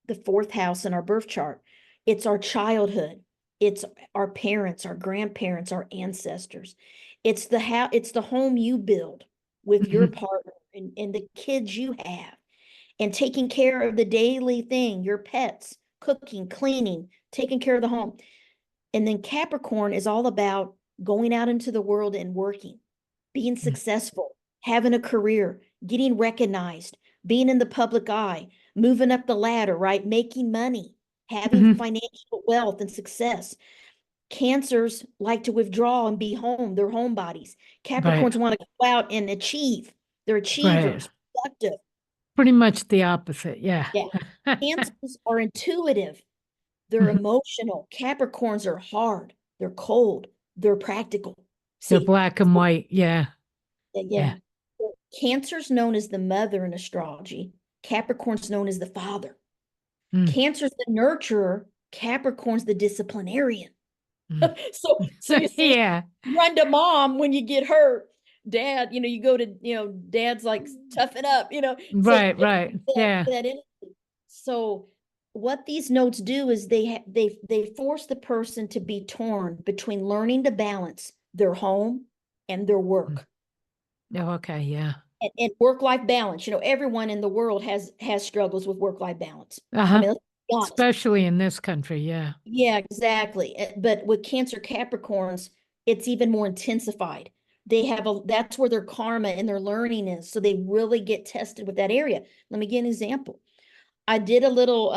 the fourth house in our birth chart. It's our childhood. It's our parents, our grandparents, our ancestors. It's the home you build with your Hmm. partner and the kids you have, and taking care of the daily thing, your pets, cooking, cleaning, taking care of the home. And then Capricorn is all about going out into the world and working, being successful, having a career, getting recognized, being in the public eye, moving up the ladder, right? Making money, having Hmm. financial wealth and success. Cancers like to withdraw and be home, they're homebodies. Right. Capricorns want to go out and achieve. They're Right. achievers, productive. Pretty much the opposite. Yeah. Yeah. Cancers are intuitive. They're Mhm. emotional. Capricorns are hard. They're cold. They're practical. They're See, black and white. Yeah. Yeah. yeah. Cancer's known as the mother in astrology. Capricorn's known as the father. Mm. Cancer's the nurturer. Capricorn's the disciplinarian. Mm. So you see, Yeah. run to mom when you get hurt. Dad, you go to, dad's like toughen up, so Right. Right. Yeah. that energy. So what these notes do is they force the person to be torn between learning to balance their home and their Mm. work. Oh, okay. Yeah. And work-life balance. Everyone in the world has struggles with work-life balance. I Uh-huh. mean, let's be honest. Especially in this country. Yeah. Yeah, exactly. But with Cancer Capricorns, it's even more intensified. That's where their karma and their learning is. So they really get tested with that area. Let me give an example. I did a little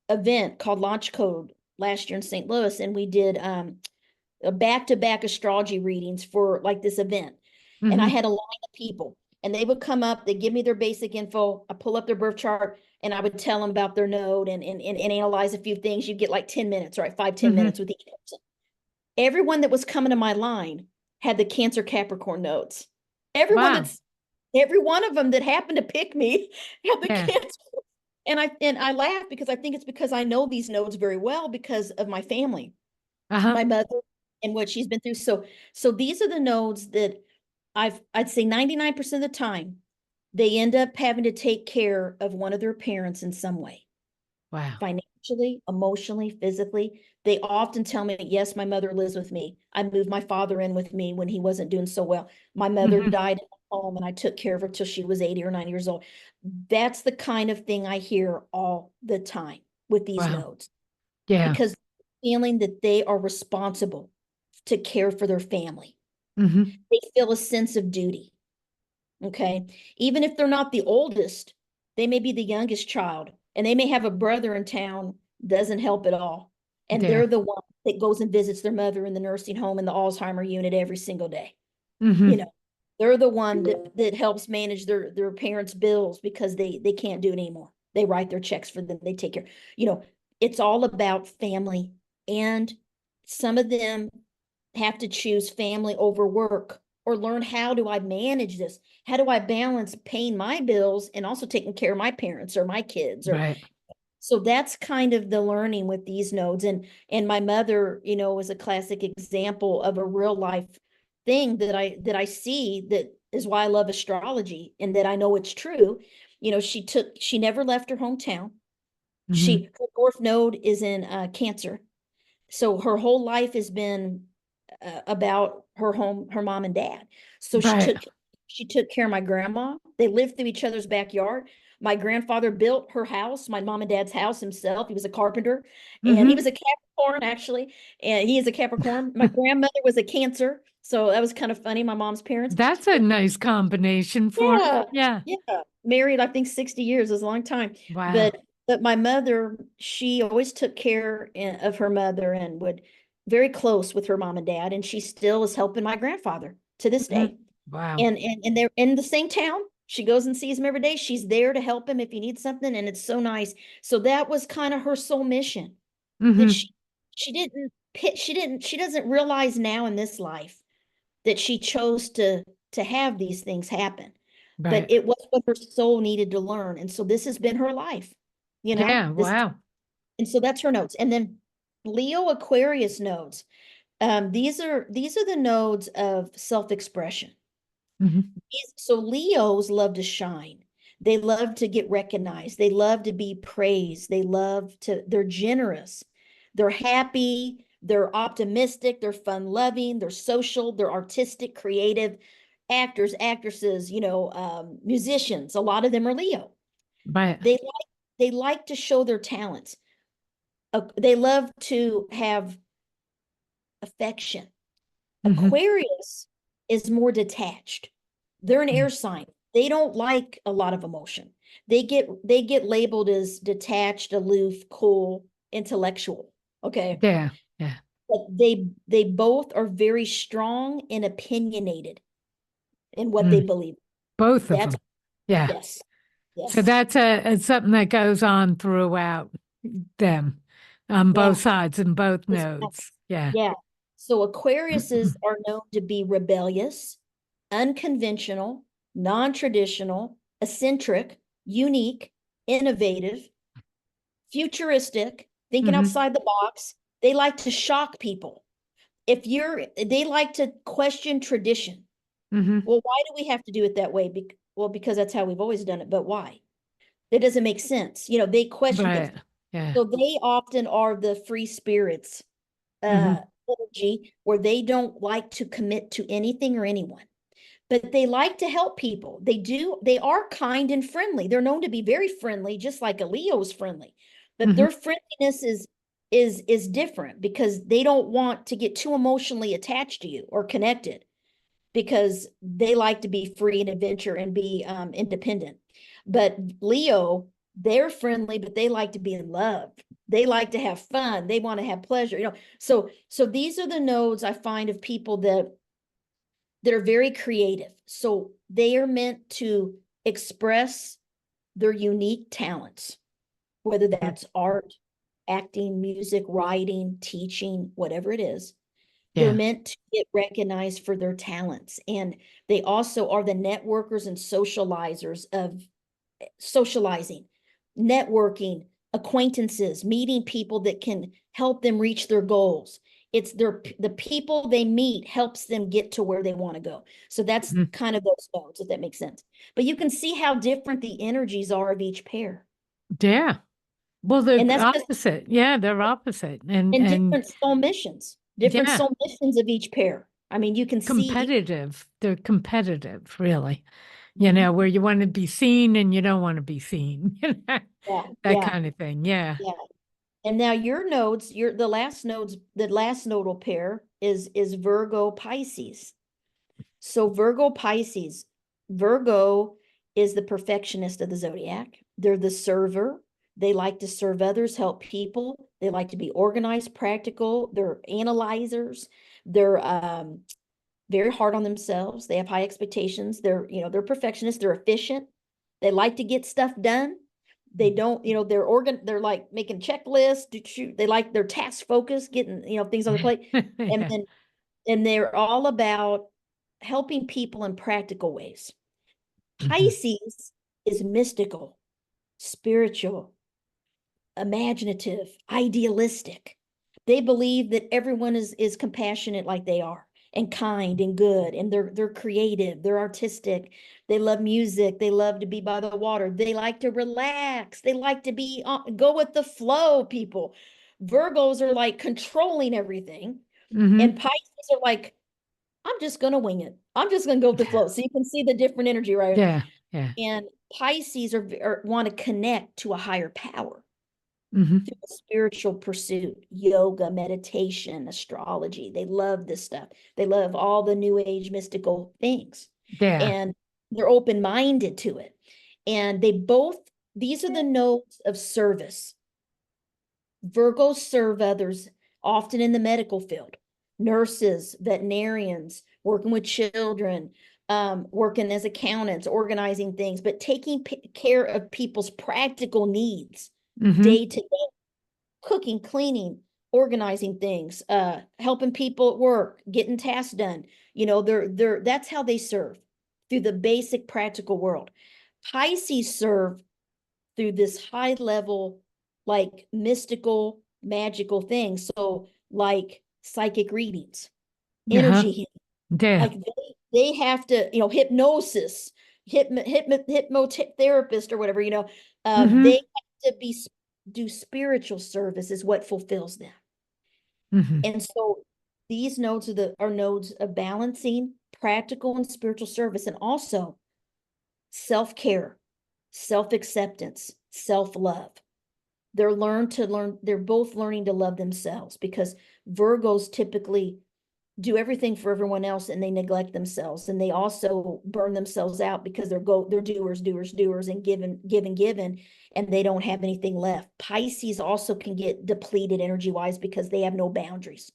event called Launch Code last year in St. Louis, and we did a back-to-back astrology readings for like this event. And I Hmm. had a line of people, and they would come up, they give me their basic info, I pull up their birth chart, and I would tell them about their node and analyze a few things. You get like 10 minutes, right? 5, 10 Hmm. minutes with each person. Everyone that was coming to my line had the Cancer Capricorn nodes. Everyone Wow. that's every one of them that happened to pick me had the Yeah. Cancer. And I laugh because I think it's because I know these nodes very well because of my family, Uh-huh. my mother, and what she's been through. So these are the nodes that I'd say 99% of the time they end up having to take care of one of their parents in some way, Wow. financially, emotionally, physically. They often tell me, yes, my mother lives with me. I moved my father in with me when he wasn't doing so well. My mother Hmm. died at home and I took care of her till she was 80 or 90 years old. That's the kind of thing I hear all the time with these Wow. nodes, Yeah. because feeling that they are responsible to care for their family. Hmm. They feel a sense of duty. Okay. Even if they're not the oldest, they may be the youngest child and they may have a brother in town, doesn't help at all. And Yeah. they're the one that goes and visits their mother in the nursing home and the Alzheimer unit every single day. You Hmm. know, they're the one that helps manage their parents' bills because they can't do it anymore. They write their checks for them. They take care. You know, it's all about family. And some of them have to choose family over work or learn, how do I manage this? How do I balance paying my bills and also taking care of my parents or my kids? Or Right. so that's kind of the learning with these nodes. And my mother, was a classic example of a real life thing that I see, that is why I love astrology and that I know it's true. She never left her hometown. Hmm. Her north node is in Cancer. So her whole life has been about her home, her mom and dad. So Right. she took care of my grandma. They lived through each other's backyard. My grandfather built her house, my mom and dad's house himself. He was a carpenter, and he was Hmm. a Capricorn actually, and he is a Capricorn. My grandmother was a Cancer, so that was kind of funny. My mom's parents. That's a nice combination for, Yeah, yeah. yeah. Married, I think 60 years is a long time. Wow. But my mother, she always took care of her mother and would very close with her mom and dad, and she still is helping my grandfather to this Mhm. day. Wow. And they're in the same town. She goes and sees him every day. She's there to help him if he needs something, and it's so nice. So that was kind of her soul mission that Hmm. she doesn't realize now in this life that she chose to have these things happen, but Right. it was what her soul needed to learn, and so this has been her life, Yeah. this. Wow. And so that's her nodes. And then Leo Aquarius nodes, these are the nodes of self-expression. Hmm. So Leos love to shine. They love to get recognized. They love to be praised. They're generous. They're happy. They're optimistic. They're fun loving. They're social. They're artistic, creative actors, actresses, musicians. A lot of them are Leo. Right. They like to show their talents. They love to have affection. Hmm. Aquarius is more detached. They're an air sign. They don't like a lot of emotion. They get labeled as detached, aloof, cool, intellectual. Okay. Yeah. Yeah. But they both are very strong and opinionated in what they Mm. believe. Both of That's them. Yeah. yes. So Yes. that's it's something that goes on throughout them on both Yeah. sides and both It's nodes. Yeah. yeah. So Aquariuses are known to be rebellious, unconventional, non-traditional, eccentric, unique, innovative, futuristic, thinking Hmm. outside the box. They like to shock people. They like to question tradition. Hmm. Well, why do we have to do it that way? Well, because that's how we've always done it. But why? That doesn't make sense. They question things. Right. Yeah. So they often are the free spirits uh Hmm. energy where they don't like to commit to anything or anyone, but they like to help people. They are kind and friendly. They're known to be very friendly, just like a Leo is friendly, but Hmm. their friendliness is different because they don't want to get too emotionally attached to you or connected, because they like to be free and adventure and be independent. But Leo, they're friendly, but they like to be in love. They like to have fun. They want to have pleasure. So these are the nodes I find of people that are very creative. So they are meant to express their unique talents, whether that's art, acting, music, writing, teaching, whatever it is. They're Yeah. meant to get recognized for their talents. And they also are the networkers and socializers of socializing, networking, acquaintances, meeting people that can help them reach their goals. The people they meet helps them get to where they want to go. So that's Mhm. kind of those nodes, if that makes sense. But you can see how different the energies are of each pair. Yeah. Well, they're And that's because opposite. Yeah, they're opposite. and And different yeah, soul missions of each pair. I mean, you can see. competitive. They're competitive, really. Mhm. Where you want to be seen and you don't want to be seen. Yeah, That yeah, kind of thing. Yeah. yeah. And now your nodes, the last nodal pair is Virgo Pisces. So Virgo is the perfectionist of the zodiac. They're the server. They like to serve others, help people. They like to be organized, practical. They're analyzers. They're very hard on themselves. They have high expectations. They're perfectionists. They're efficient. They like to get stuff done. They don't, they're like making checklists. They like their task focus, getting, things on their plate. And Yeah. then, and they're all about helping people in practical ways. Mhm. Pisces is mystical, spiritual, imaginative, idealistic. They believe that everyone is compassionate like they are, and kind and good, and they're creative, they're artistic, they love music, they love to be by the water, they like to relax, they like to be go with the flow, people. Virgos are like controlling everything. And Mm-hmm. Pisces are like, I'm just going to wing it. I'm just going to go with the flow. So you can see the different energy, right? Yeah. Yeah. And Pisces are want to connect to a higher power Mm-hmm. through a spiritual pursuit, yoga, meditation, astrology. They love this stuff. They love all the new age mystical things. Yeah. And they're open-minded to it. And they both, these are the nodes of service. Virgos serve others, often in the medical field, nurses, veterinarians, working with children, working as accountants, organizing things, but taking care of people's practical needs Mm-hmm. day to day, cooking, cleaning, organizing things, helping people at work, getting tasks done. That's how they serve through the basic practical world. Pisces serve through this high level, like mystical, magical things. So, like psychic readings, Uh-huh. energy healing, Yeah. like they have to, hypnosis, hypnotherapist or whatever, they Mm-hmm. have to do spiritual service is what fulfills them. Mm-hmm. And so these nodes are nodes of balancing practical and spiritual service, and also self-care, self-acceptance, self-love. They're both learning to love themselves, because Virgos typically do everything for everyone else and they neglect themselves, and they also burn themselves out because they're doers and given, and they don't have anything left. Pisces also can get depleted energy wise because they have no boundaries.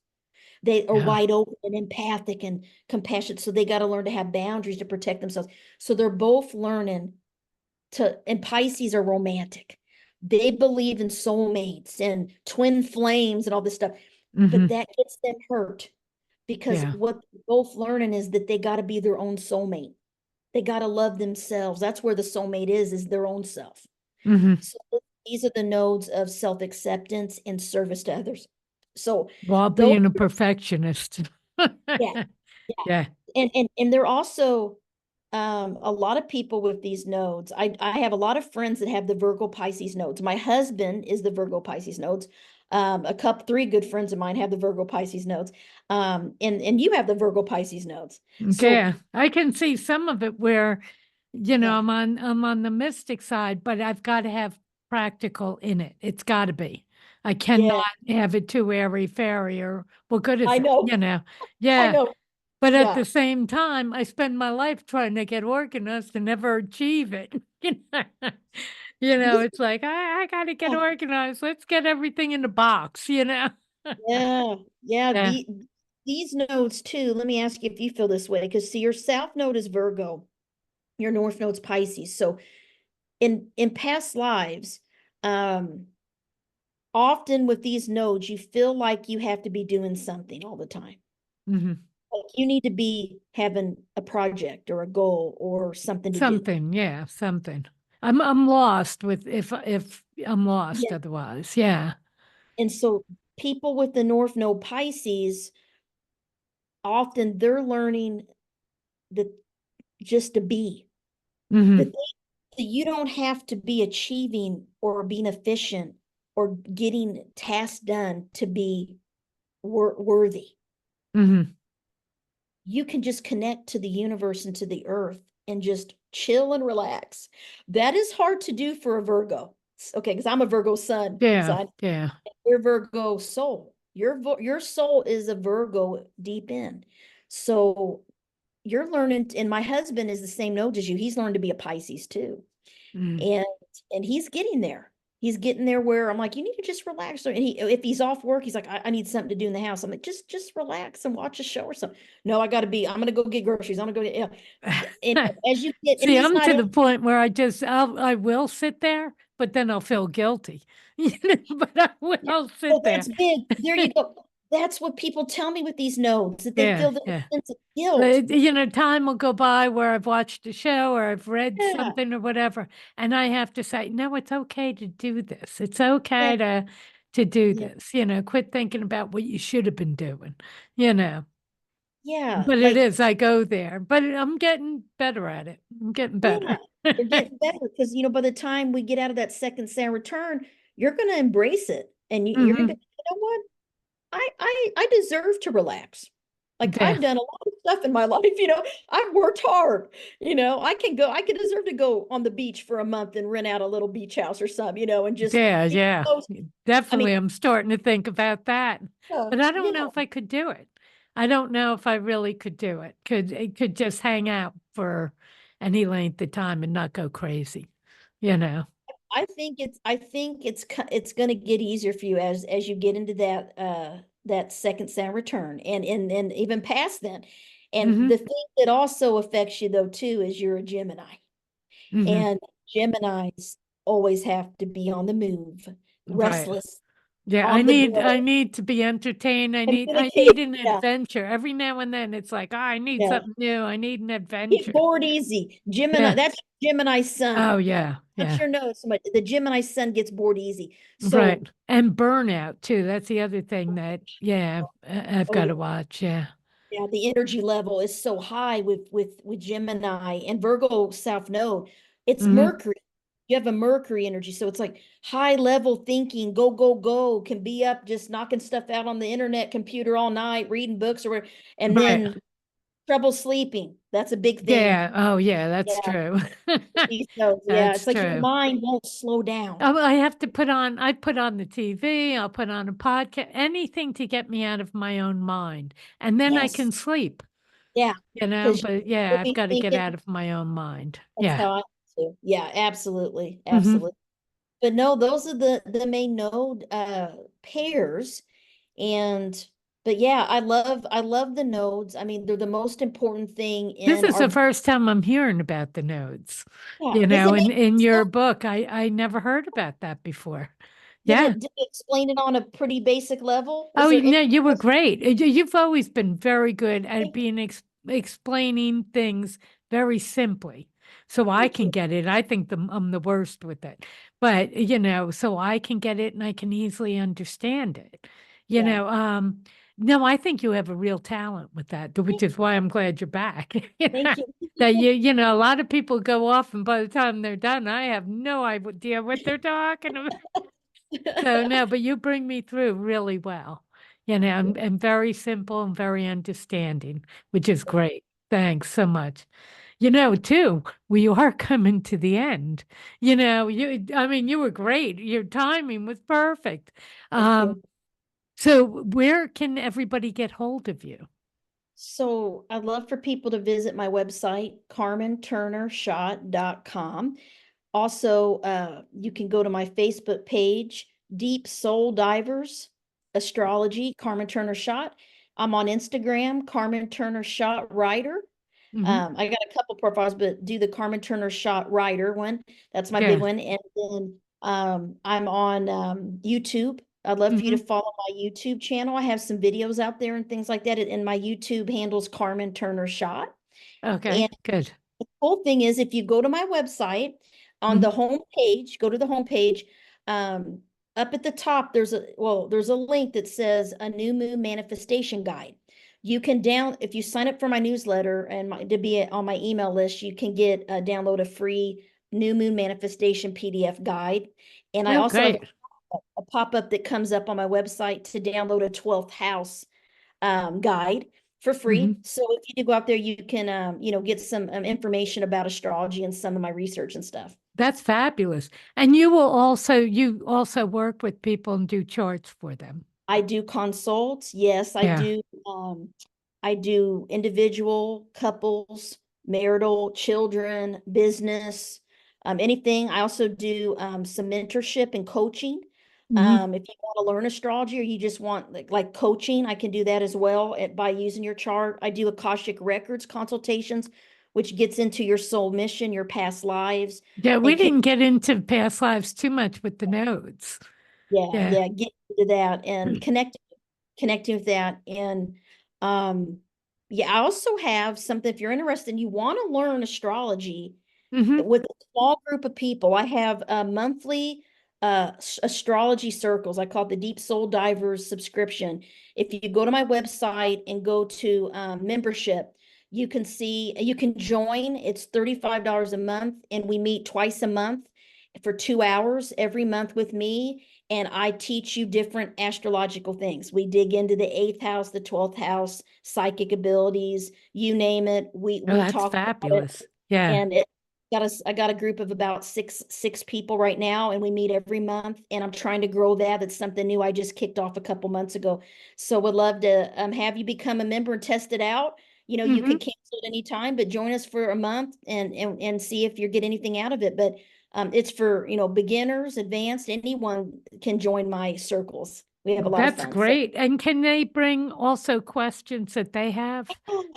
They are Yeah. wide open and empathic and compassionate, so they got to learn to have boundaries to protect themselves. So they're both learning and Pisces are romantic. They believe in soulmates and twin flames and all this stuff, but Mm-hmm. that gets them hurt, because Yeah. what they're both learning is that they got to be their own soulmate. They got to love themselves. That's where the soulmate is their own self. Mm-hmm. So these are the nodes of self-acceptance and service to others. So While those, being a perfectionist. yeah, yeah. Yeah. And they're also a lot of people with these nodes. I have a lot of friends that have the Virgo Pisces nodes. My husband is the Virgo Pisces nodes. Three good friends of mine have the Virgo Pisces nodes. And you have the Virgo Pisces nodes. So Yeah. I can see some of it where, yeah, I'm on the mystic side, but I've got to have practical in it. It's got to be. I cannot yeah, have it too airy fairy or what good is I it? know, I Yeah. know. But at Yeah, the same time, I spend my life trying to get organized and never achieve it. these, It's like I got to get yeah, organized. Let's get everything in the box. yeah, yeah. Yeah. These nodes too. Let me ask you if you feel this way, because see, your South node is Virgo, your North node's Pisces. So in past lives, um, often with these nodes, you feel like you have to be doing something all the time. Hmm. Like you need to be having a project or a goal or something to do. Something. Yeah. Something. I'm lost with if I'm lost Yeah. otherwise. Yeah. And so people with the North Node Pisces, often they're learning that just to be, that, Hmm. that you don't have to be achieving or being efficient or getting tasks done to be worthy. Hmm. You can just connect to the universe and to the earth and just chill and relax. That is hard to do for a Virgo. Okay, because I'm a Virgo sun Yeah. sign. Yeah. Your Virgo soul. Your soul is a Virgo deep in. So you're learning, and my husband is the same node as you. He's learned to be a Pisces too. Mm. And he's getting there. He's getting there where I'm like, you need to just relax. And if he's off work, he's like, I need something to do in the house. I'm like, just relax and watch a show or something. No, I'm gonna go get groceries. I'm gonna go get, and as you get, and See, he's I'm not to in, the point where I will sit there, but then I'll feel guilty. But I yeah. will Oh, sit there. that's big. There you go. That's what people tell me with these nodes, that they Yeah, feel the yeah. sense of guilt. Time will go by where I've watched a show or I've read Yeah, something or whatever, and I have to say, no, it's okay to do this. It's yeah, okay to do yeah, this. Quit thinking about what you should have been doing. You know. yeah. But it Like, is, I go there, but I'm getting better at it. I'm getting yeah, better. you're getting better, because by the time we get out of that second Saturn return, you're going to embrace it, and you're going to Hmm. be know what? I deserve to relax. Like Yeah, I've done a lot of stuff in my life, I've worked hard, I could deserve to go on the beach for a month and rent out a little beach house or something, and just yeah, be yeah. close. I mean, Definitely, I'm starting to think about that. But I don't know if I could do it. I don't know if I really could do it. Could just hang out for any length of time and not go crazy, you know. I think it's going to get easier for you as you get into that second Saturn return and even past then. And Hmm. the thing that also affects you though too is you're a Gemini. Hmm. And Geminis always have to be on the move, Right. restless, Yeah, on the I go, need to be entertained. I communicate. need an Yeah, adventure. Every now and then it's like, I need yeah. something new. I need an Get adventure. bored easy. Gemini, Yeah. that's Gemini Oh sun. yeah, I'm yeah. sure know so much. The Gemini sun gets bored easy. Right. So, And burnout too. That's the other thing that, yeah, I've oh got yeah, to watch. Yeah. yeah, the energy level is so high with Gemini and Virgo South Node. It's Hmm. Mercury. You have a Mercury energy, so it's like high level thinking, go, go, go, can be up just knocking stuff out on the internet, computer all night, reading books or and Right. then trouble sleeping. That's a big thing. Yeah. Oh yeah, that's Yeah, true. these nodes. Yeah, That's it's like your true. mind won't slow down. Oh, I have to I put on the TV, I'll put on a podcast, anything to get me out of my own mind. And then I Yes. can sleep, Yeah. Because but yeah, you'll I've be got to get thinking, out of my own mind. that's Yeah. how I do. Yeah, absolutely. Hmm. Absolutely. But no, those are the main node pairs. And but yeah, I love the nodes. I mean, they're the most important thing This in is the our, first time I'm hearing about the nodes. yeah. Does it make In your sense? book, I never heard about that before. Did Yeah. it explain it on a pretty basic level? Was Oh, there you any know, you were questions? great. You've always been very good at Thank being explaining things very simply, so I thank can you. get it. I think I'm the worst with it, but so I can get it and I can easily understand it. You Yeah. know, no, I think you have a real talent with that, which Thank is why I'm glad you're back. thank you. That a lot of people go off, and by the time they're done, I have no idea what they're talking about. So no, but you bring me through really well. And very simple and very understanding, which is great. Thanks so much. Too, we are coming to the end. I mean, you were great. Your timing was perfect. Thank you. Um, so where can everybody get hold of you? So I'd love for people to visit my website, carmenturnershot.com. Also, you can go to my Facebook page, Deep Soul Divers Astrology, Carmen Turner-Schott. I'm on Instagram, Carmen Turner-Schott Writer. Hmm. I got a couple profiles, but do the Carmen Turner-Schott Writer one. That's my big Yeah. one. And then I'm on YouTube. I'd love for you to Hmm. follow my YouTube channel. I have some videos out there and things like that. And my YouTube handles Carmen Turner-Schott. Okay. And Good. the cool thing is if you go to my website on the Hmm. home page, go to the home page, um, up at the top, there's a link that says a new moon manifestation guide. You can if you sign up for my newsletter and to be on my email list, you can download a free new moon manifestation PDF guide. And I Oh, also have great. a pop-up that comes up on my website to download a 12th house guide for free. Hmm. So if you do go out there, you can, get some information about astrology and some of my research and stuff. That's fabulous. And you also work with people and do charts for them. I do consults. Yes, I Yeah. do. I do individual, couples, marital, children, business, anything. I also do some mentorship and coaching. Hmm. If you want to learn astrology or you just want like coaching, I can do that as well by using your chart. I do Akashic Records consultations, which gets into your soul mission, your past lives, Yeah, we and didn't get into past lives too much with the nodes. yeah, Yeah. yeah, get into that and connecting with that. And um, yeah, I also have something if you're interested and you want to learn astrology Hmm. with a small group of people. I have a monthly astrology circles. I call it the Deep Soul Divers subscription. If you go to my website and go to membership, you can join. It's $35 a month, and we meet twice a month for 2 hours every month with me. and I teach you different astrological things. We dig into the 8th house, the 12th house, psychic abilities, you name it. Oh, We that's talk about it. fabulous. Yeah. And I got a group of about six people right now, and we meet every month, and I'm trying to grow that. It's something new I just kicked off a couple months ago. So would love to have you become a member and test it out. You know, you Hmm. could cancel at any time, but join us for a month and see if you get anything out of it. But it's for, you know, beginners, advanced, anyone can join my circles. We have a Well, lot of that's fun. So great. And can they bring also questions that they have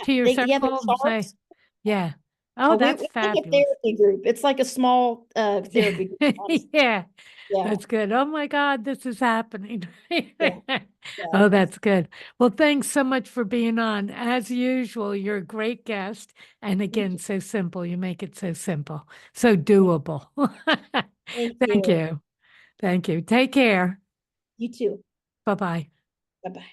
to your they have their circle and say, charts. yeah. Oh, We that's it's like a fabulous. therapy group. It's like a small therapy group, honestly. Yeah, Yeah, that's good. Oh my God, this is happening. yeah, yeah. Oh, that's good. Well, thanks so much for being on. As usual, you're a great guest. And Thank again, you. so simple. You make it so simple, so Thank doable. thank Thank you. you. Thank you. Take care. You too. Bye bye. Bye bye.